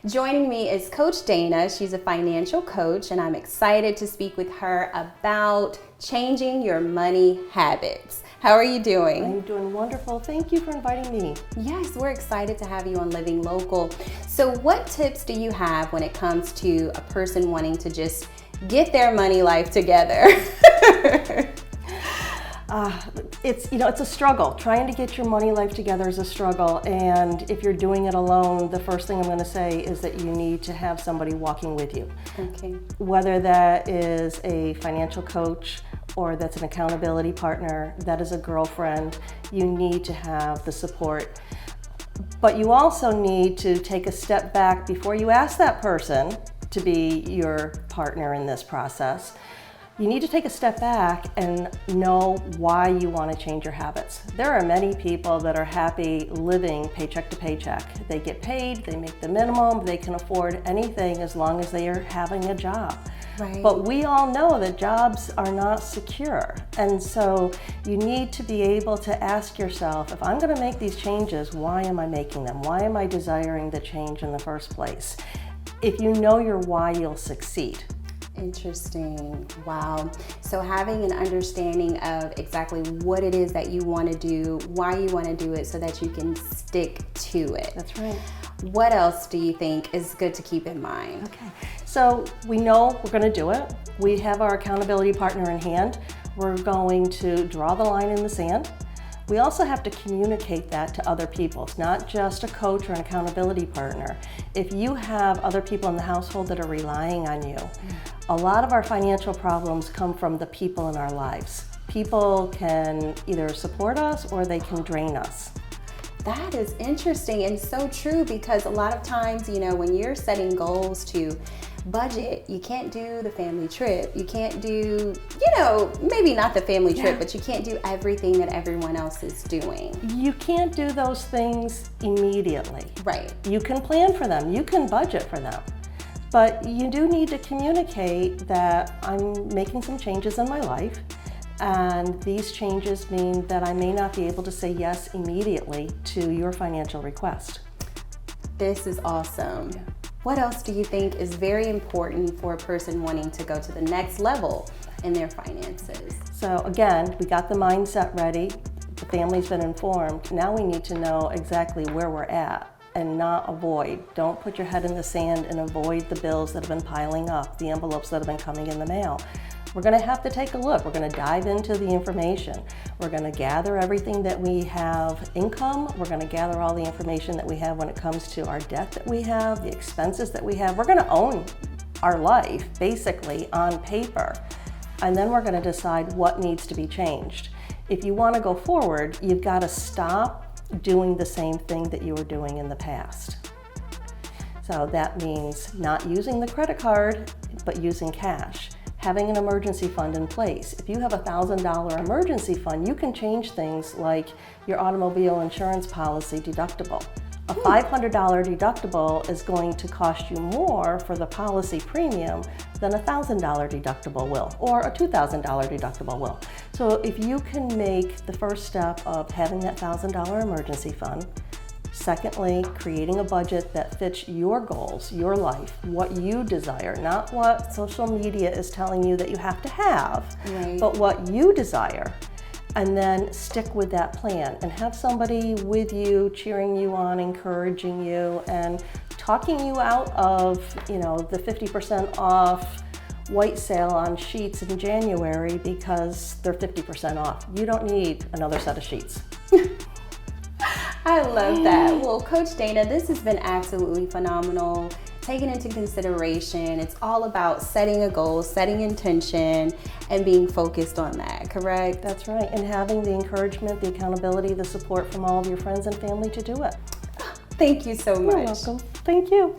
Joining me is Coach Dana. She's a financial coach, and I'm excited to speak with her about changing your money habits. How are you doing? I'm doing wonderful. Thank you for inviting me. Yes, we're excited to have you on Living Local. So what tips do you have when it comes to a person wanting to just get their money life together? It's a struggle. Trying to get your money life together is a struggle, and if you're doing it alone, the first thing I'm going to say is that you need to have somebody walking with you. Okay. Whether that is a financial coach or that's an accountability partner, that is a girlfriend, you need to have the support. But you also need to take a step back before you ask that person to be your partner in this process. You need to take a step back and know why you want to change your habits. There are many people that are happy living paycheck to paycheck. They get paid, they make the minimum, they can afford anything as long as they are having a job. Right. But we all know that jobs are not secure. And so you need to be able to ask yourself, if I'm going to make these changes, why am I making them? Why am I desiring the change in the first place? If you know your why, you'll succeed. Interesting. Wow. So having an understanding of exactly what it is that you want to do, why you want to do it, so that you can stick to it. That's right. What else do you think is good to keep in mind? Okay. So we know we're going to do it. We have our accountability partner in hand. We're going to draw the line in the sand. We also have to communicate that to other people. It's not just a coach or an accountability partner. If you have other people in the household that are relying on you, a lot of our financial problems come from the people in our lives. People can either support us or they can drain us. That is interesting and so true, because a lot of times, when you're setting goals to budget, you can't do the family trip. You can't do, maybe not the family trip, but you can't do everything that everyone else is doing. You can't do those things immediately. Right. You can plan for them. You can budget for them. But you do need to communicate that I'm making some changes in my life, and these changes mean that I may not be able to say yes immediately to your financial request. This is awesome. Yeah. What else do you think is very important for a person wanting to go to the next level in their finances? So again, we got the mindset ready, the family's been informed. Now we need to know exactly where we're at and not avoid. Don't put your head in the sand and avoid the bills that have been piling up, the envelopes that have been coming in the mail. We're going to have to take a look. We're going to dive into the information. We're going to gather everything that we have income. We're going to gather all the information that we have when it comes to our debt that we have, the expenses that we have. We're going to own our life basically on paper. And then we're going to decide what needs to be changed. If you want to go forward, you've got to stop doing the same thing that you were doing in the past. So that means not using the credit card, but using cash. Having an emergency fund in place. If you have a $1,000 emergency fund, you can change things like your automobile insurance policy deductible. A $500 deductible is going to cost you more for the policy premium than a $1,000 deductible will, or a $2,000 deductible will. So if you can make the first step of having that $1,000 emergency fund, secondly, creating a budget that fits your goals, your life, what you desire, not what social media is telling you that you have to have, right, but what you desire. And then stick with that plan and have somebody with you, cheering you on, encouraging you, and talking you out of, the 50% off white sale on sheets in January because they're 50% off. You don't need another set of sheets. I love that. Well, Coach Dana, this has been absolutely phenomenal. Taking into consideration, it's all about setting a goal, setting intention, and being focused on that, correct? That's right, and having the encouragement, the accountability, the support from all of your friends and family to do it. Thank you so much. You're welcome. Thank you.